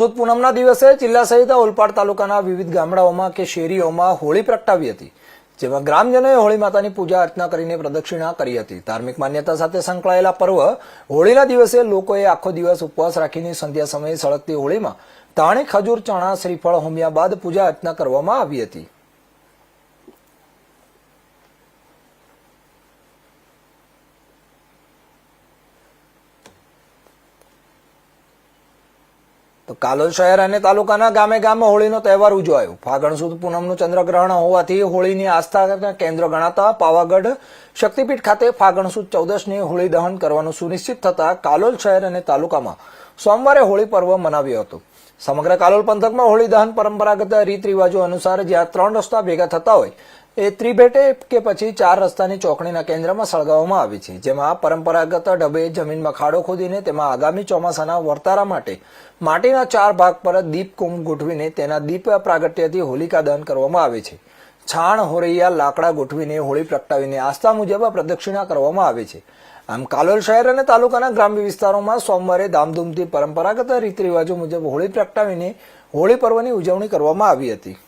પૂનમના દિવસે જિલ્લા સહિત ઓલપાડ તાલુકાના વિવિધ ગામડાઓમાં કે શેરીઓમાં હોળી પ્રગટાવી હતી, જેમાં ગ્રામજનોએ હોળી માતાની પૂજા અર્ચના કરીને પ્રદક્ષિણા કરી હતી। ધાર્મિક માન્યતા સાથે સંકળાયેલા પર્વ હોળીના દિવસે લોકોએ આખો દિવસ ઉપવાસ રાખીને સંધ્યા સમયે સળગતી હોળીમાં ધાણી, ખજૂર, ચણા, શ્રીફળ હોમ્યા બાદ પૂજા અર્ચના કરવામાં આવી હતી। તો કાલોલ શહેર અને તાલુકાના ગામે ગામે હોળીનો તહેવાર ઉજવાયો। ફાગણ સુદ પૂનમનું ચંદ્રગ્રહણ હોવાથી હોળીની આસ્થાના કેન્દ્ર ગણાતા પાવાગઢ શક્તિપીઠ ખાતે ફાગણ સુદ 14ની હોળી દહન કરવાનું સુનિશ્ચિત થતા કાલોલ શહેર અને તાલુકામાં સોમવારે હોળી પર્વ મનાવ્યો હતો। સમગ્ર કાલોલ પંથકમાં હોળી દહન પરંપરાગત રીત રિવાજો અનુસાર જ્યાં 3 રસ્તા ભેગા થતા હોય એ ત્રિભેટે કે પછી 4 રસ્તાની ચોકડીના કેન્દ્રમાં સળગાવવામાં આવે છે, જેમાં પરંપરાગત ઢબે જમીનમાં ખાડો ખોદીને તેમાં આગામી ચોમાસાના વર્તારા માટે માટીના 4 ભાગ પર દીપ કુંભ ગોઠવીને તેના દીપ પ્રાગટ્યથી હોલિકા દહન કરવામાં આવે છે। છાણ, હોરૈયા, લાકડા ગોઠવીને હોળી પ્રગટાવીને આસ્થા મુજબ પ્રદક્ષિણા કરવામાં આવે છે। આમ કાલોલ શહેર અને તાલુકાના ગ્રામ્ય વિસ્તારોમાં સોમવારે ધામધૂમથી પરંપરાગત રીત રિવાજો મુજબ હોળી પ્રગટાવીને હોળી પર્વની ઉજવણી કરવામાં આવી હતી।